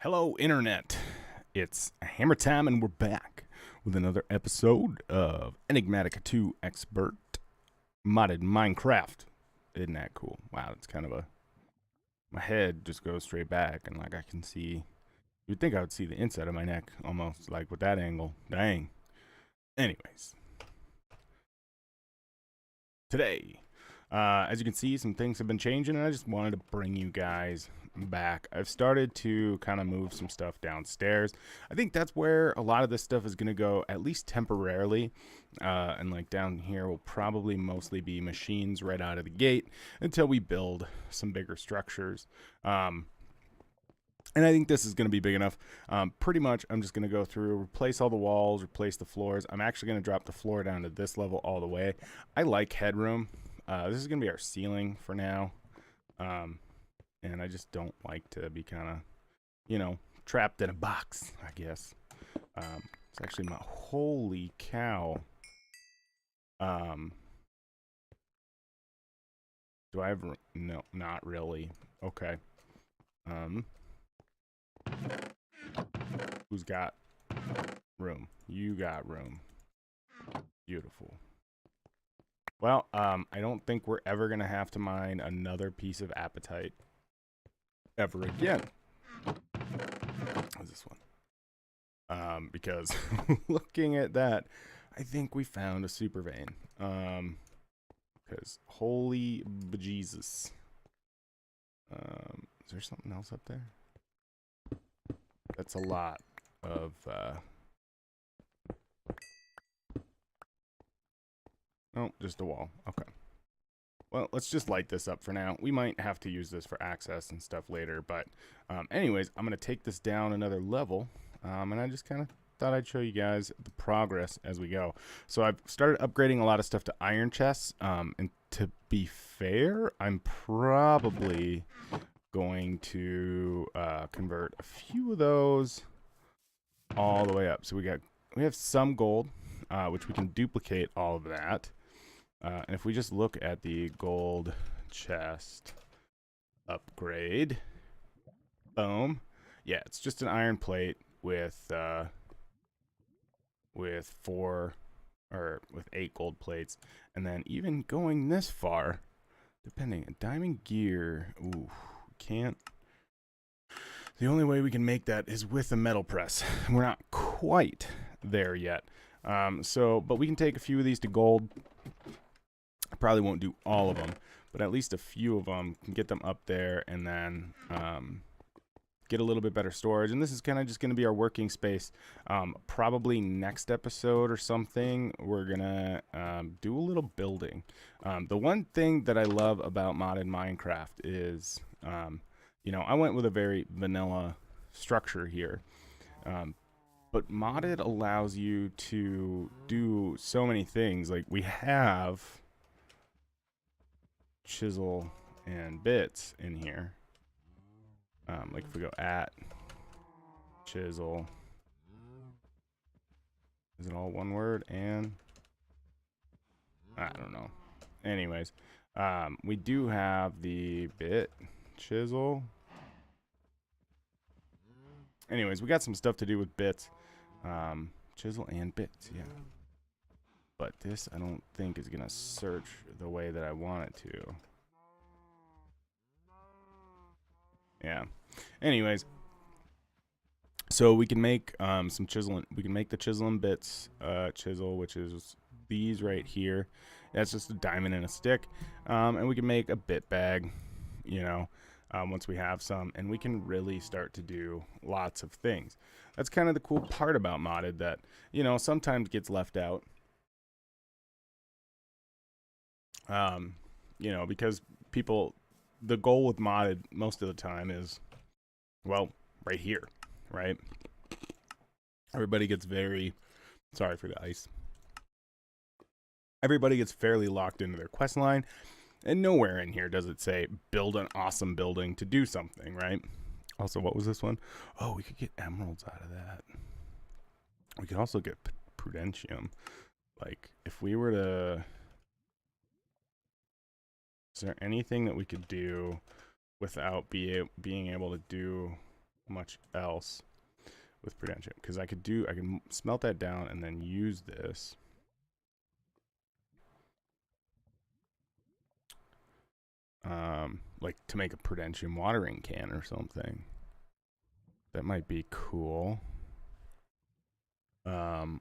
Hello, Internet. It's Hammer Time, and we're back with another episode of Enigmatica 2 Expert Modded Minecraft. Isn't that cool? Wow, it's kind of a. My head just goes straight back, and like I can see. You'd think I would see the inside of my neck almost, like with that angle. Dang. Anyways. Today, as you can see, some things have been changing, and I just wanted to bring you guys back. I've started to kind of move some stuff downstairs. I think that's where a lot of this stuff is going to go, at least temporarily. And like down here will probably mostly be machines right out of the gate until we build some bigger structures. And I think this is going to be big enough. Pretty much, I'm just going to go through, replace all the walls, replace the floors. I'm actually going to drop the floor down to this level all the way. I like headroom. This is going to be our ceiling for now. And I just don't like to be kind of, you know, trapped in a box, I guess. It's actually my, holy cow. Do I have, no, not really. Okay. Who's got room? You got room. Beautiful. Well, I don't think we're ever going to have to mine another piece of apatite ever again. What's this one? Because looking at that, I think we found a super vein. Because holy bejesus. Is there something else up there? That's a lot of oh, just a wall. Okay. Well, let's just light this up for now. We might have to use this for access and stuff later, but anyways, I'm going to take this down another level, and I just kind of thought I'd show you guys the progress as we go. So I've started upgrading a lot of stuff to iron chests, and to be fair, I'm probably going to convert a few of those all the way up. So we have some gold, which we can duplicate all of that. And if we just look at the gold chest upgrade, boom. Yeah, it's just an iron plate with 8 gold plates. And then even going this far, depending, diamond gear, ooh, can't. The only way we can make that is with a metal press. We're not quite there yet. But we can take a few of these to gold. I probably won't do all of them, but at least a few of them, can get them up there, and then get a little bit better storage. And this is kind of just going to be our working space. Probably next episode or something, we're going to do a little building. The one thing that I love about modded Minecraft is, you know, I went with a very vanilla structure here. But modded allows you to do so many things. Like we have chisel and bits in here. Like if we go at chisel, is it all one word? And I don't know. Anyways, we do have the bit chisel. Anyways, we got some stuff to do with bits. Chisel and bits, yeah. But this, I don't think, is going to search the way that I want it to. Yeah. Anyways, so we can make some chisel. We can make the chisel and bits chisel, which is these right here. That's just a diamond and a stick. And we can make a bit bag, you know, once we have some. And we can really start to do lots of things. That's kind of the cool part about modded that, you know, sometimes gets left out. You know, because people, the goal with modded most of the time is, well, right here, right? Everybody gets very, sorry for the ice. Everybody gets fairly locked into their quest line, and nowhere in here does it say build an awesome building to do something, right? Also, what was this one? Oh, we could get emeralds out of that. We could also get prudentium. Like, if we were to... Is there anything that we could do without being able to do much else with prudentium, because I can smelt that down and then use this. Like to make a prudentium watering can or something. That might be cool.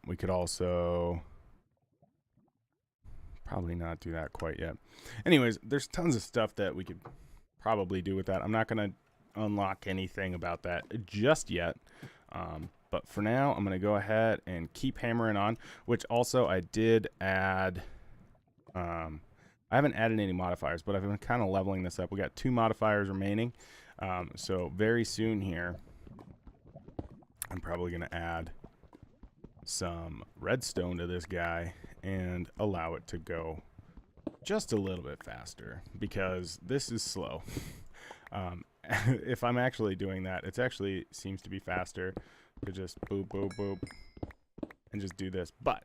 We could also probably not do that quite yet. Anyways, there's tons of stuff that we could probably do with that. I'm not going to unlock anything about that just yet. But for now, I'm going to go ahead and keep hammering on, which also I did add. I haven't added any modifiers, but I've been kind of leveling this up. We got 2 modifiers remaining. So very soon here, I'm probably going to add some redstone to this guy and allow it to go just a little bit faster, because this is slow. If I'm actually doing that, it actually seems to be faster to just boop, boop, boop, and just do this. But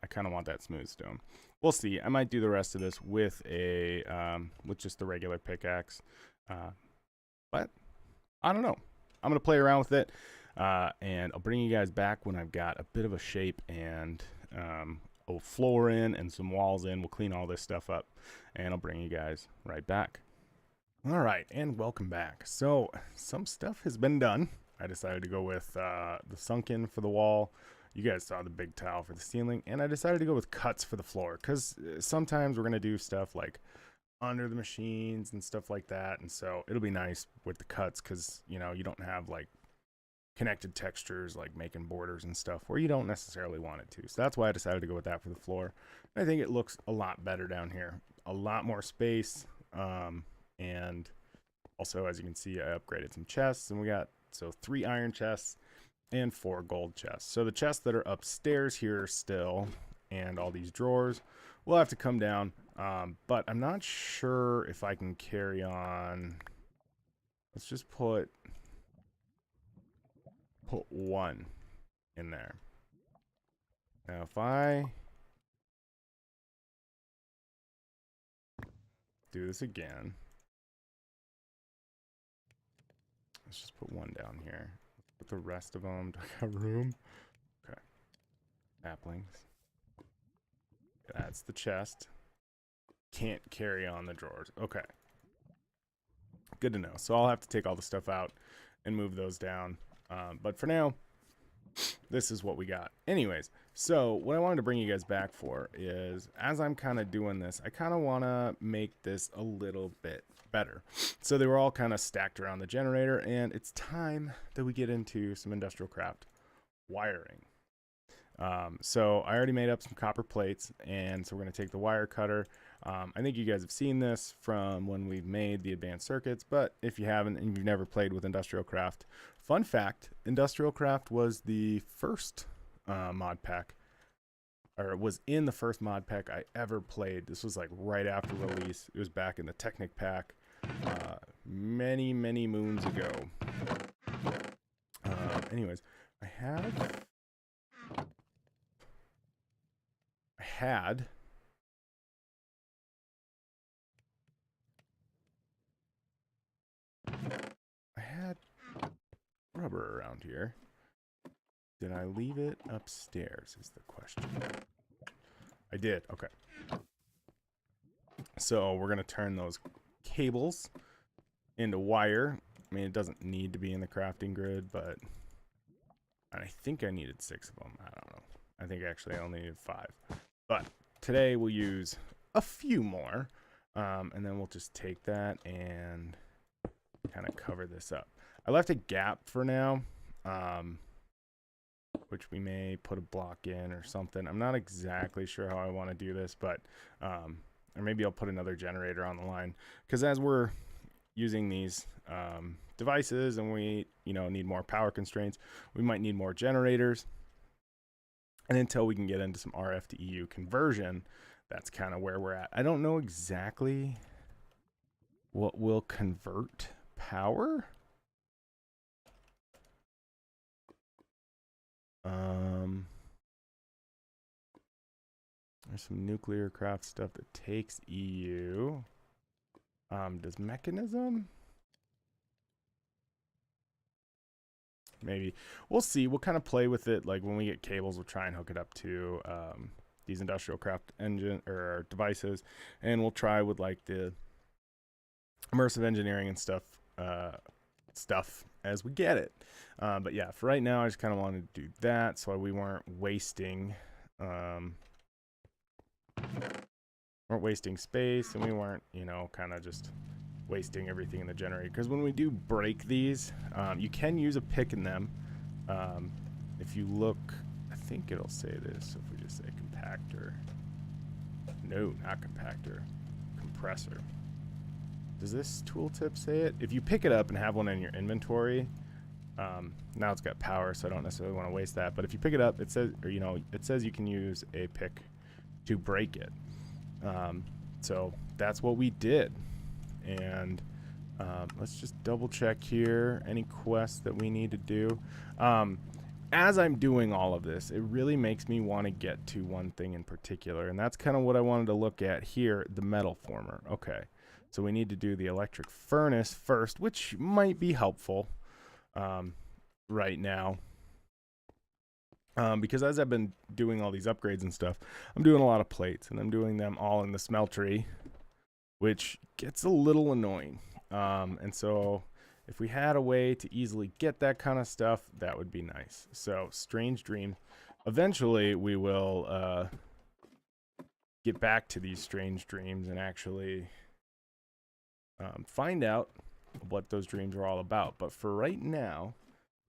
I kind of want that smooth stone. We'll see. I might do the rest of this with a with just the regular pickaxe, but I don't know. I'm gonna play around with it, and I'll bring you guys back when I've got a bit of a shape and a floor in and some walls in. We'll clean all this stuff up, and I'll bring you guys right back. All right, and welcome back. So some stuff has been done. I decided to go with the sunken for the wall. You guys saw the big tile for the ceiling, and I decided to go with cuts for the floor, because sometimes we're going to do stuff like under the machines and stuff like that, and so it'll be nice with the cuts, because, you know, you don't have like connected textures like making borders and stuff where you don't necessarily want it to. So that's why I decided to go with that for the floor. I think it looks a lot better down here. A lot more space, and also, as you can see, I upgraded some chests, and we got 3 iron chests and 4 gold chests. So the chests that are upstairs here still, and all these drawers, will have to come down. But I'm not sure if I can carry on. Let's just put 1 in there. Now if I do this again, let's just put 1 down here. Put the rest of them. Do I got room? Okay. Saplings. That's the chest. Can't carry on the drawers. Okay. Good to know. So I'll have to take all the stuff out and move those down. But for now, this is what we got. Anyways, so what I wanted to bring you guys back for is, as I'm kind of doing this, I kind of want to make this a little bit better. So they were all kind of stacked around the generator, and it's time that we get into some Industrialcraft wiring. So I already made up some copper plates, and so we're going to take the wire cutter. I think you guys have seen this from when we've made the advanced circuits, but if you haven't and you've never played with Industrialcraft, fun fact, Industrialcraft was the first mod pack, or it was in the first mod pack I ever played. This was like right after release. It was back in the Technic pack many, many moons ago. Anyways, I had rubber around here. Did I leave it upstairs is the question. I did. Okay. So we're going to turn those cables into wire. I mean, it doesn't need to be in the crafting grid, but I think I needed 6 of them. I don't know. I think actually I only needed 5. But today we'll use a few more, and then we'll just take that and kind of cover this up. I left a gap for now, which we may put a block in or something. I'm not exactly sure how I want to do this, but or maybe I'll put another generator on the line, because as we're using these devices and we need more power constraints, we might need more generators. And until we can get into some RF to EU conversion, that's kind of where we're at. I don't know exactly what will convert power. There's some Nuclearcraft stuff that takes EU. Does mechanism? maybe. We'll see. We'll kind of play with it. Like when we get cables, we'll try and hook it up to these Industrialcraft engine or devices, and we'll try with like the immersive engineering and stuff as we get it. But yeah, for right now, I just kind of wanted to do that so we weren't wasting space, and we weren't, you know, kind of just wasting everything in the generator. Because when we do break these, you can use a pick in them. If you look, I think it'll say this. If we just say compactor, no, not compactor, compressor. Does this tooltip say it? If you pick it up and have one in your inventory, now it's got power, so I don't necessarily want to waste that. But if you pick it up, it says, or you know, it says you can use a pick to break it. So that's what we did. And let's just double check here any quests that we need to do. As I'm doing all of this, it really makes me want to get to one thing in particular, and that's kind of what I wanted to look at here, the metal former. Okay, so we need to do the electric furnace first, which might be helpful right now. Because as I've been doing all these upgrades and stuff, I'm doing a lot of plates, and I'm doing them all in the smeltery, which gets a little annoying. And so if we had a way to easily get that kind of stuff, that would be nice. So strange dream. Eventually, we will get back to these strange dreams and actually find out what those dreams are all about. But for right now,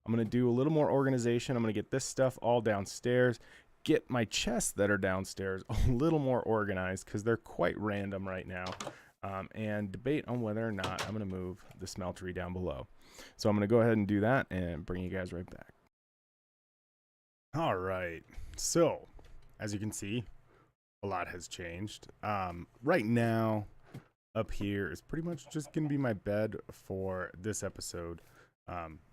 I'm going to do a little more organization. I'm going to get this stuff all downstairs, get my chests that are downstairs a little more organized because they're quite random right now, and debate on whether or not I'm going to move the smeltery down below. So I'm going to go ahead and do that and bring you guys right back. All right. So as you can see, a lot has changed. Right now, up here is pretty much just going to be my bed for this episode.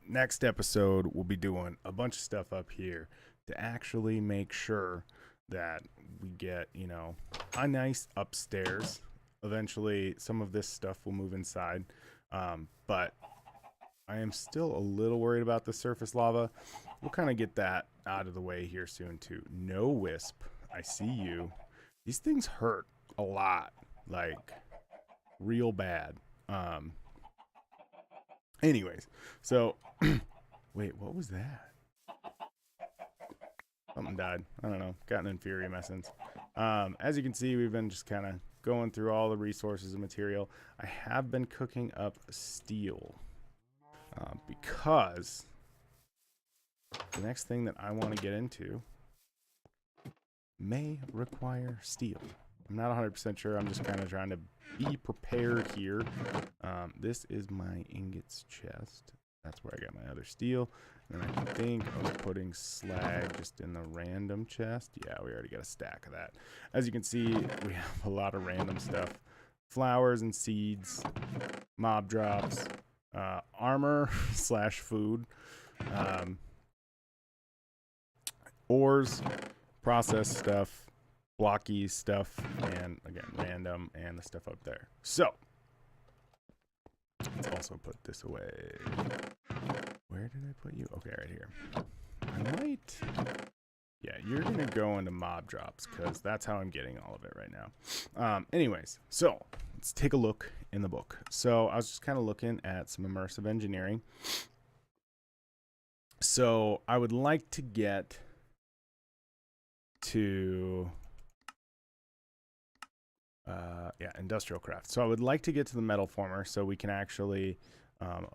Next episode, we'll be doing a bunch of stuff up here to actually make sure that we get, you know, a nice upstairs. Eventually, some of this stuff will move inside, but I am still a little worried about the surface lava. We'll kind of get that out of the way here soon, too. No Wisp, I see you. These things hurt a lot, like real bad. Anyways, so wait, what was that? Something died. I don't know. Got an Inferium essence. As you can see, we've been just kind of going through all the resources and material. I have been cooking up steel because the next thing that I want to get into may require steel. I'm not 100% sure. I'm just kind of trying to be prepared here. This is my ingots chest. That's where I got my other steel. And I think I was putting slag just in the random chest. Yeah, we already got a stack of that. As you can see, we have a lot of random stuff. Flowers and seeds, mob drops, armor / food, ores, processed stuff, blocky stuff, and again, random, and the stuff up there. So let's also put this away. Where did I put you? Okay, right here. I might. Yeah, you're going to go into mob drops because that's how I'm getting all of it right now. Anyways, so let's take a look in the book. So I was just kind of looking at some immersive engineering. So I would like to get to Industrialcraft. So I would like to get to the metal former so we can actually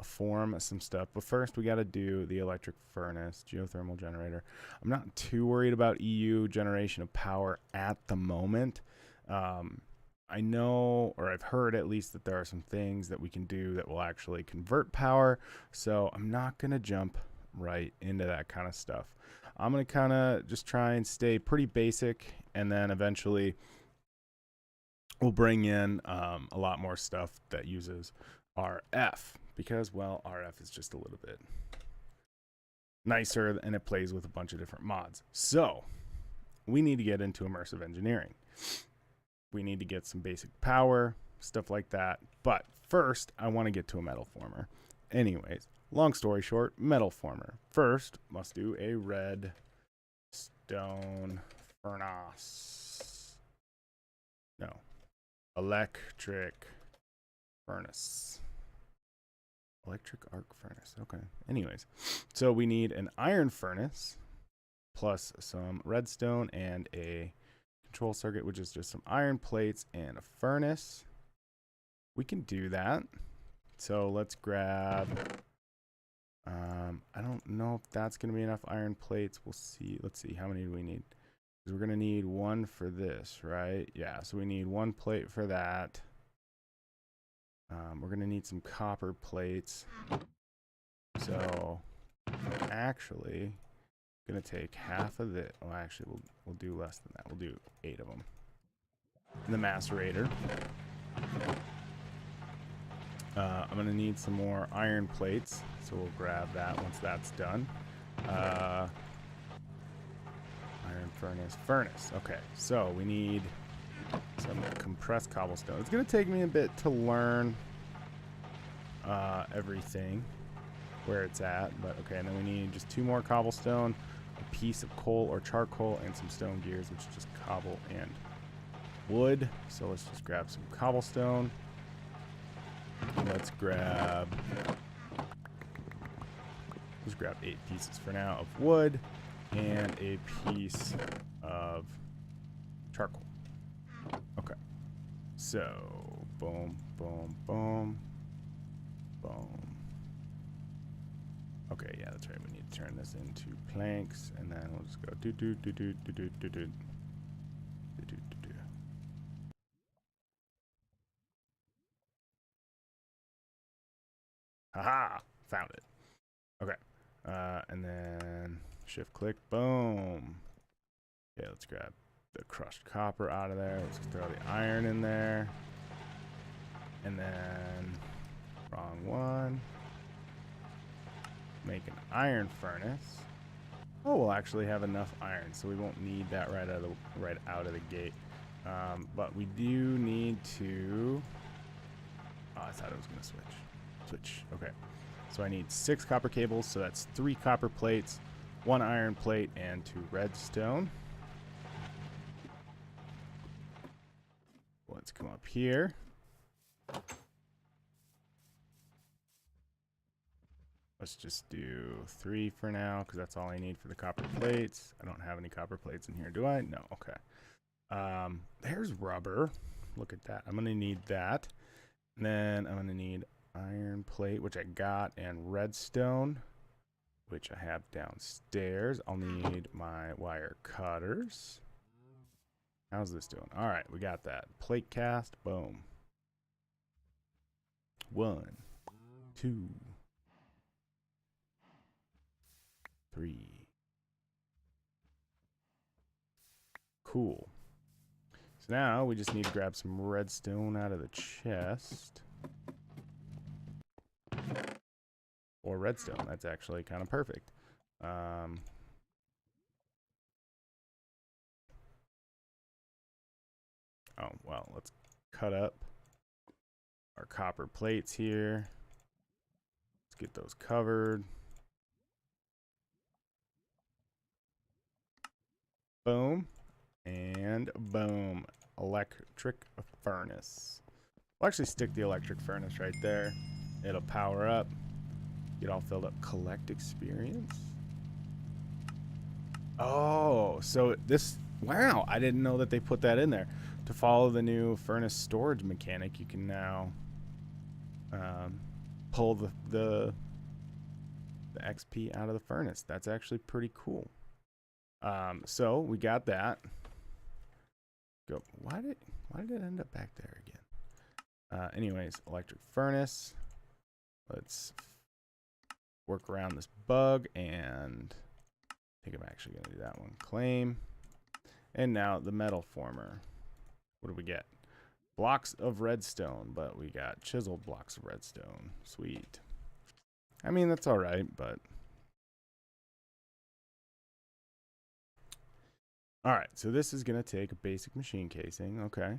form some stuff. But first we got to do the electric furnace, geothermal generator. I'm not too worried about EU generation of power at the moment. I know, or I've heard at least, that there are some things that we can do that will actually convert power. So I'm not going to jump right into that kind of stuff. I'm going to kind of just try and stay pretty basic, and then eventually we'll bring in a lot more stuff that uses RF because, well, RF is just a little bit nicer and it plays with a bunch of different mods. So we need to get into immersive engineering. We need to get some basic power, stuff like that. But first, I want to get to a metal former. Anyways, long story short, metal former. First, must do a redstone furnace. No, electric furnace. Electric arc furnace. Okay. Anyways, so we need an iron furnace plus some redstone and a control circuit, which is just some iron plates and a furnace. We can do that. So let's grab, I don't know if that's going to be enough iron plates. We'll see. Let's see. How many do we need? Because we're going to need one for this, right? Yeah, so we need one plate for that. We're going to need some copper plates. So actually, going to take half of it. Well, actually, we'll do less than that. We'll do 8 of them. In the macerator. I'm going to need some more iron plates, so we'll grab that once that's done. Iron furnace. Okay, so we need some compressed cobblestone. It's going to take me a bit to learn everything, where it's at, but okay, and then we need just 2 more cobblestone, a piece of coal or charcoal, and some stone gears, which is just cobble and wood. So let's just grab some cobblestone. Let's grab 8 pieces for now of wood and a piece of charcoal. Okay. So, boom, boom, boom, boom. Okay, yeah, that's right. We need to turn this into planks, and then we'll just go do do do do do do do do. Haha! Found it. Okay. And then shift click, boom. Okay, let's grab the crushed copper out of there. Let's throw the iron in there. And then, wrong one. Make an iron furnace. Oh, we'll actually have enough iron, so we won't need that right out of the gate. But we do need to. Oh, I thought it was gonna switch. Okay. So I need 6 copper cables, so that's 3 copper plates, 1 iron plate, and 2 redstone. Let's come up here. Let's just do 3 for now, because that's all I need for the copper plates. I don't have any copper plates in here, do I? No, okay. There's rubber. Look at that. I'm going to need that. And then I'm going to need iron plate, which I got, and redstone, which I have downstairs. I'll need my wire cutters. How's this doing? All right, we got that. Plate cast, boom. 1, 2, 3. Cool. So now we just need to grab some redstone out of the chest. Or redstone. That's actually kind of perfect. Oh, well, let's cut up our copper plates here. Let's get those covered. Boom. And boom. Electric furnace. We'll actually stick the electric furnace right there. It'll power up. Get all filled up. Collect experience. Oh, so this... Wow, I didn't know that they put that in there. To follow the new furnace storage mechanic, you can now pull the XP out of the furnace. That's actually pretty cool. So we got that. Go. Why did it end up back there again? Anyways, electric furnace. Let's work around this bug, and I think I'm actually going to do that one. Claim. And now the metal former. What do we get? Blocks of redstone, but we got chiseled blocks of redstone. Sweet. I mean, that's all right, but... All right, so this is going to take a basic machine casing. Okay.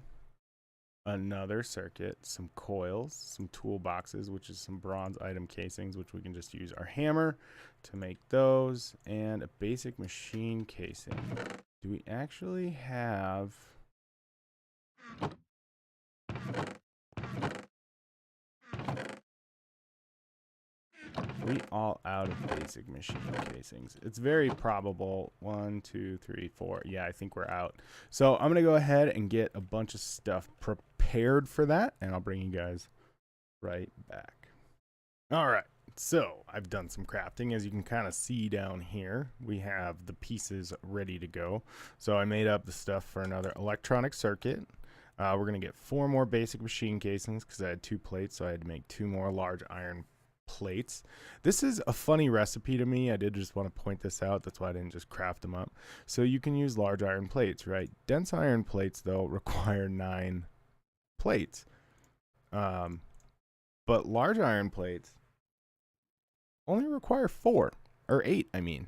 another circuit, some coils, some toolboxes, which is some bronze item casings, which we can just use our hammer to make those, and a basic machine casing. Do we actually have... we all out of basic machine casings? It's very probable. 1, 2, 3, 4. Yeah, I think we're out. So I'm gonna go ahead and get a bunch of stuff prepared for that, and I'll bring you guys right back. All right, so I've done some crafting. As you can kind of see down here, we have the pieces ready to go. So I made up the stuff for another electronic circuit. We're gonna get 4 more basic machine casings because I had 2 plates, so I had to make 2 more large iron plates. This is a funny recipe to me. I did just want to point this out. That's why I didn't just craft them up. So you can use large iron plates, right? Dense iron plates, though, require 9 plates. But large iron plates only require 4 or 8, I mean.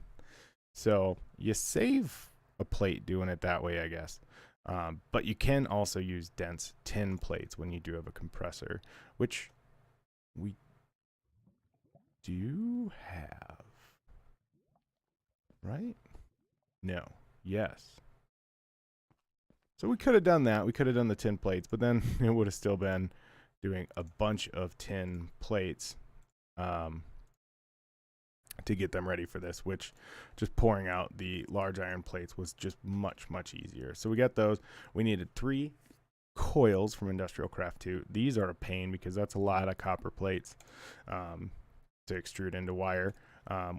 So you save a plate doing it that way, I guess. But you can also use dense tin plates when you do have a compressor, which we do have, right? No. Yes. So we could have done that. We could have done the tin plates, but then it would have still been doing a bunch of tin plates to get them ready for this, which just pouring out the large iron plates was just much, much easier. So we got those. We needed 3 coils from Industrialcraft 2. These are a pain because that's a lot of copper plates to extrude into wire,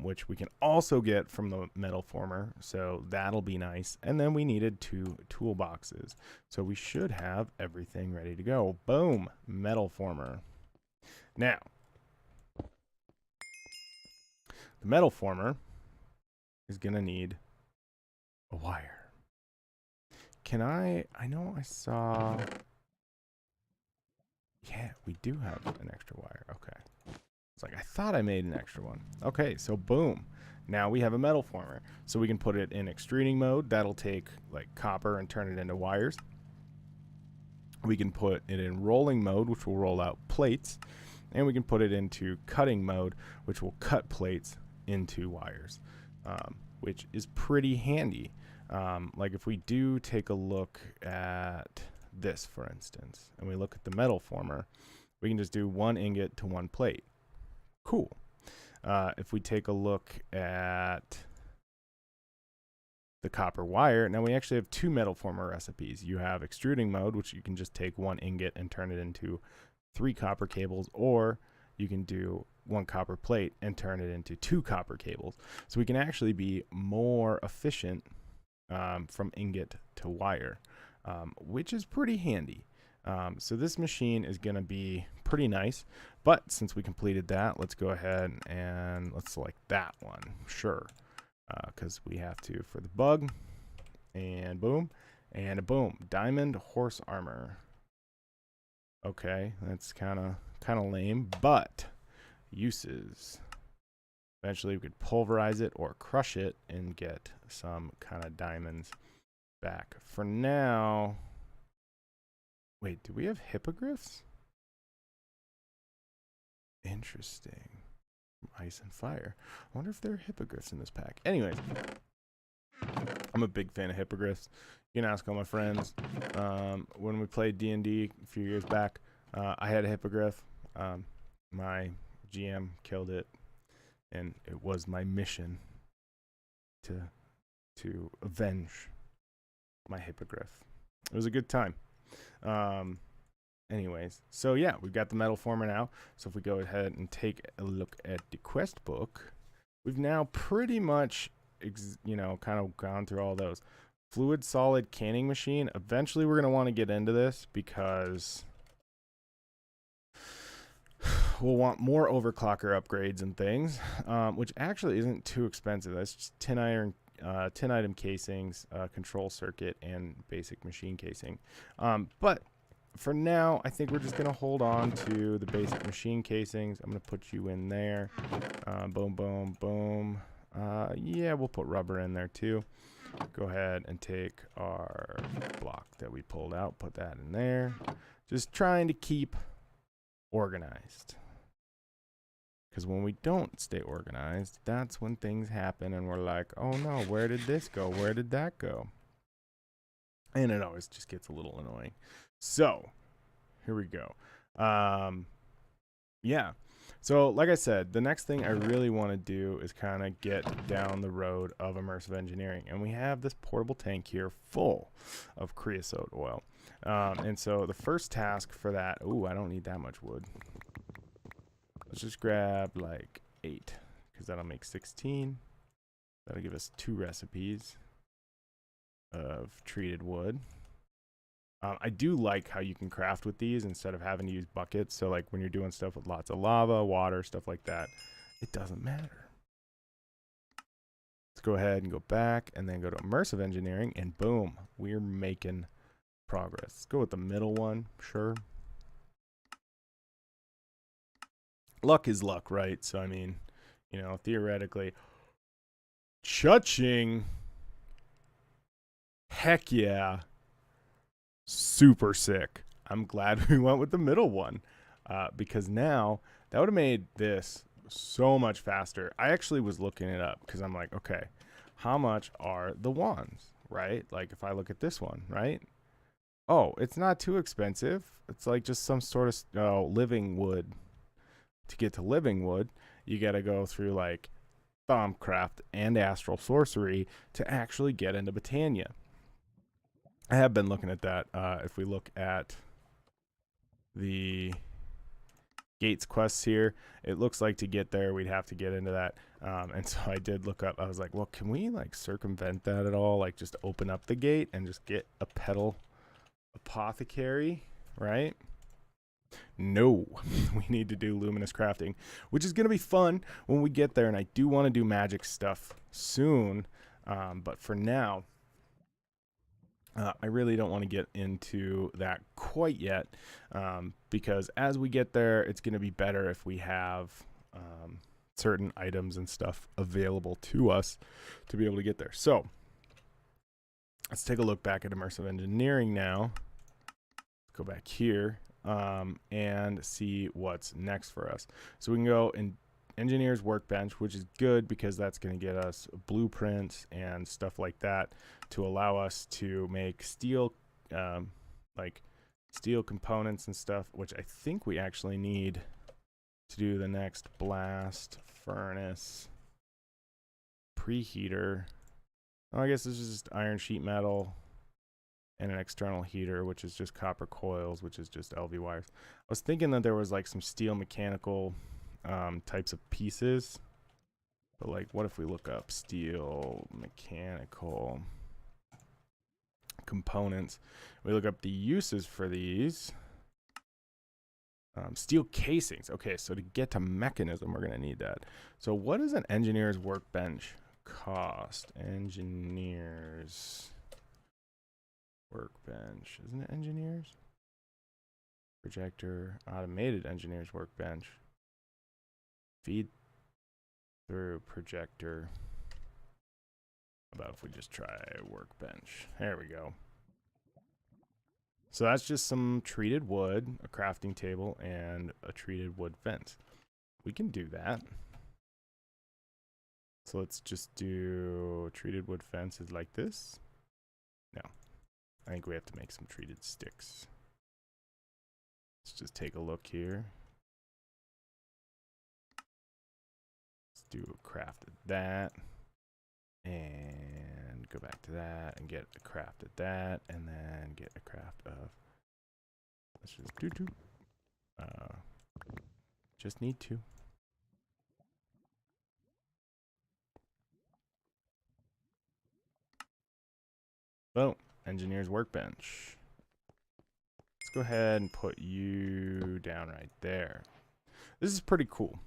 which we can also get from the metal former, so that'll be nice. And then we needed 2 toolboxes, so we should have everything ready to go. Boom, metal former. Now, the metal former is gonna need a wire. Can I know I saw, yeah, we do have an extra wire. Okay. It's like, I thought I made an extra one. Okay, so boom. Now we have a metal former. So we can put it in extruding mode. That'll take like copper and turn it into wires. We can put it in rolling mode, which will roll out plates. And we can put it into cutting mode, which will cut plates into wires, which is pretty handy. Like if we do take a look at this, for instance, and we look at the metal former, we can just do 1 ingot to 1 plate. Cool. If we take a look at the copper wire, now we actually have 2 metal former recipes. You have extruding mode, which you can just take 1 ingot and turn it into 3 copper cables, or you can do 1 copper plate and turn it into 2 copper cables. So we can actually be more efficient from ingot to wire, which is pretty handy. So this machine is going to be pretty nice, but since we completed that, let's go ahead and let's select that one. Sure. Because we have to for the bug. And boom. And a boom. Diamond horse armor. Okay, that's kind of lame, but uses. Eventually we could pulverize it or crush it and get some kind of diamonds back. For now... Wait, do we have hippogriffs? Interesting. Ice and fire. I wonder if there are hippogriffs in this pack. Anyways, I'm a big fan of hippogriffs. You can ask all my friends. When we played D&D a few years back, I had a hippogriff. My GM killed it, and it was my mission to avenge my hippogriff. It was a good time. Anyways, so yeah, we've got the metal former now. So if we go ahead and take a look at the quest book, we've now pretty much, kind of gone through all those. Fluid solid canning machine. Eventually we're going to want to get into this because we'll want more overclocker upgrades and things, which actually isn't too expensive. That's just 10 item casings, control circuit, and basic machine casing. But for now, I think we're just going to hold on to the basic machine casings. I'm going to put you in there. Boom, boom, boom. Yeah, we'll put rubber in there too. go ahead and take our block that we pulled out, put that in there. Just trying to keep organized. Because when we don't stay organized, that's when things happen and we're like, oh no, where did this go? Where did that go? And it always just gets a little annoying. So, here we go. Yeah. So, like I said, the next thing I really want to do is kind of get down the road of immersive engineering. And we have this portable tank here full of creosote oil. And so the first task for that, ooh, I don't need that much wood. Let's just grab like 8, because that'll make 16. That'll give us 2 recipes of treated wood. I do like how you can craft with these instead of having to use buckets. So like when you're doing stuff with lots of lava, water, stuff like that, it doesn't matter. Let's go ahead and go back and then go to immersive engineering, and boom, we're making progress. Let's go with the middle one, sure. Luck is luck, right? So I mean, you know, theoretically, cha-ching, heck yeah. Super sick. I'm glad we went with the middle one, because now that would have made this so much faster. I actually was looking it up because I'm like, okay, how much are the wands, right? Like if I look at this one, right? Oh, it's not too expensive. It's like just some sort of living wood. To get to living wood, you got to go through like Thaumcraft and Astral Sorcery to actually get into Botania. I have been looking at that. If we look at the Gates quests here, it looks like to get there, we'd have to get into that. And so I did look up. I was like, well, can we like circumvent that at all? Like just open up the gate and just get a petal apothecary, right? No, we need to do luminous crafting, which is going to be fun when we get there. And I do want to do magic stuff soon. But for now, I really don't want to get into that quite yet, because as we get there, it's going to be better if we have certain items and stuff available to us to be able to get there. So let's take a look back at immersive engineering now. Go back here and see what's next for us. So we can go in engineer's workbench, which is good because that's going to get us blueprints and stuff like that to allow us to make steel, like steel components and stuff, which I think we actually need to do the next blast furnace preheater. Oh, I guess this is just iron sheet metal and an external heater, which is just copper coils, which is just LV wires. I was thinking that there was like some steel mechanical types of pieces, but like what if we look up steel mechanical components, we look up the uses for these. Steel casings. Okay, so to get to mechanism, we're going to need that. So what does an engineer's workbench cost? Engineers workbench. Isn't it engineers? Projector, automated engineers workbench. Feed through projector. How about if we just try workbench? There we go. So that's just some treated wood, a crafting table, and a treated wood vent. We can do that. So let's just do treated wood fences like this. No, I think we have to make some treated sticks. Let's just take a look here. Let's do a craft of that. And go back to that and get a craft of that, and then get a craft of, let's just do two. Just need 2. Boom, engineer's workbench. Let's go ahead and put you down right there. This is pretty cool.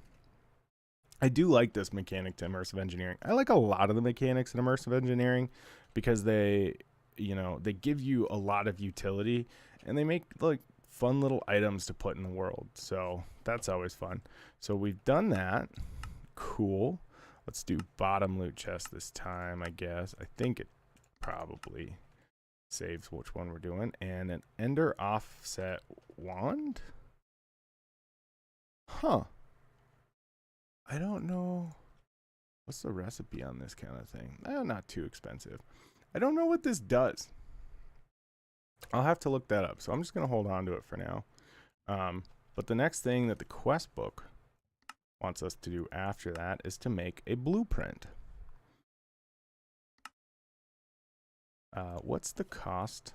I do like this mechanic to immersive engineering. I like a lot of the mechanics in immersive engineering because they, you know, they give you a lot of utility and they make like fun little items to put in the world. So that's always fun. So we've done that. Cool. Let's do bottom loot chest this time, I guess. I think it probably saves which one we're doing. And an ender offset wand? Huh. I don't know. What's the recipe on this kind of thing? Not too expensive. I don't know what this does. I'll have to look that up. So I'm just going to hold on to it for now. But the next thing that the quest book wants us to do after that is to make a blueprint. What's the cost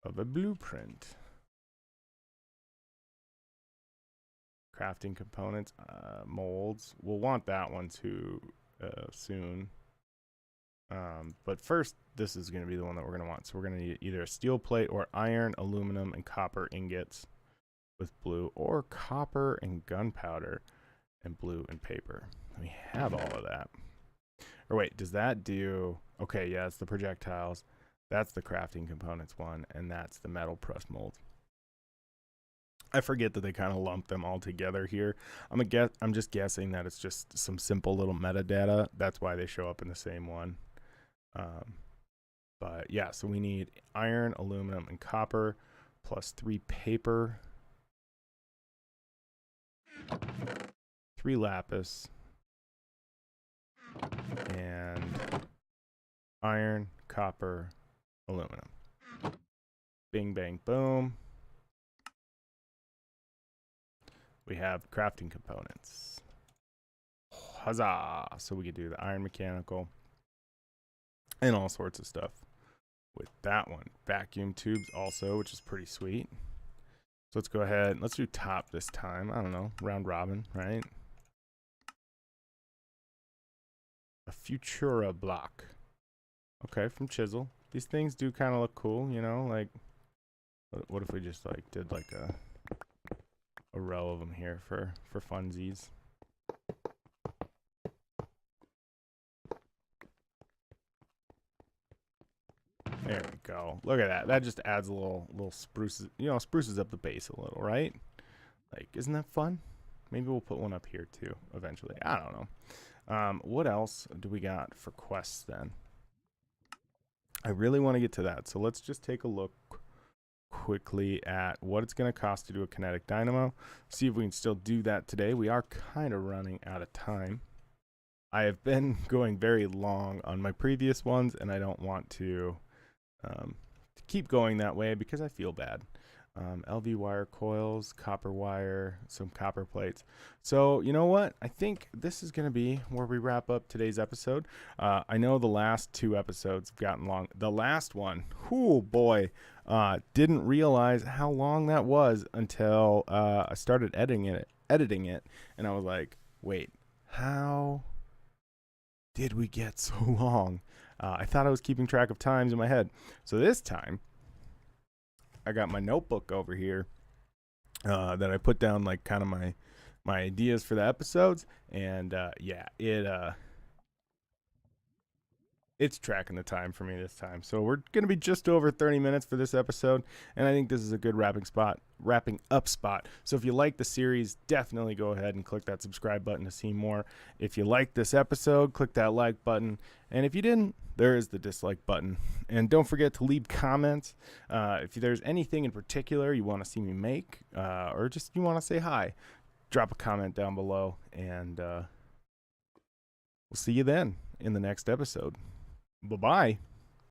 of a blueprint? Crafting components, molds. We'll want that one too soon. But first, this is going to be the one that we're going to want. So we're going to need either a steel plate or iron, aluminum, and copper ingots with blue, or copper and gunpowder and blue and paper. We have all of that. Or wait, does that do... Okay, yeah, it's the projectiles. That's the crafting components one, and that's the metal press mold. I forget that they kind of lump them all together here. I'm just guessing that it's just some simple little metadata. That's why they show up in the same one. But yeah, so we need iron, aluminum, and copper, plus 3 paper, 3 lapis, and iron, copper, aluminum. Bing, bang, boom. We have crafting components. Huzzah! So we could do the iron mechanical and all sorts of stuff with that one. Vacuum tubes also, which is pretty sweet. So let's go ahead. Let's do top this time. I don't know. Round robin, right? A Futura block. Okay, from Chisel. These things do kind of look cool, you know? Like, what if we just like did like a row of them here for funsies? There we go. Look at that. That just adds a little spruces, you know, spruces up the base a little, right? Like, isn't that fun? Maybe we'll put one up here too eventually. I don't know. What else do we got for quests then? I really want to get to that. So let's just take a look quickly at what it's going to cost to do a kinetic dynamo. See if we can still do that today. We are kind of running out of time. I have been going very long on my previous ones, and I don't want to keep going that way because I feel bad. LV wire coils, copper wire, some copper plates. So you know what? I think this is going to be where we wrap up today's episode. I know the last 2 episodes have gotten long. The last one, oh boy, didn't realize how long that was until I started editing it, and I was like, wait, how did we get so long? I thought I was keeping track of times in my head. So this time, I got my notebook over here that I put down like kind of my ideas for the episodes, and yeah, it's tracking the time for me this time. So we're gonna be just over 30 minutes for this episode, and I think this is a good wrapping up spot. So if you like the series, definitely go ahead and click that subscribe button to see more. If you like this episode, click that like button, and if you didn't, there is the dislike button. And don't forget to leave comments if there's anything in particular you want to see me make, or just you want to say hi. Drop a comment down below, and we'll see you then in the next episode. Bye-bye.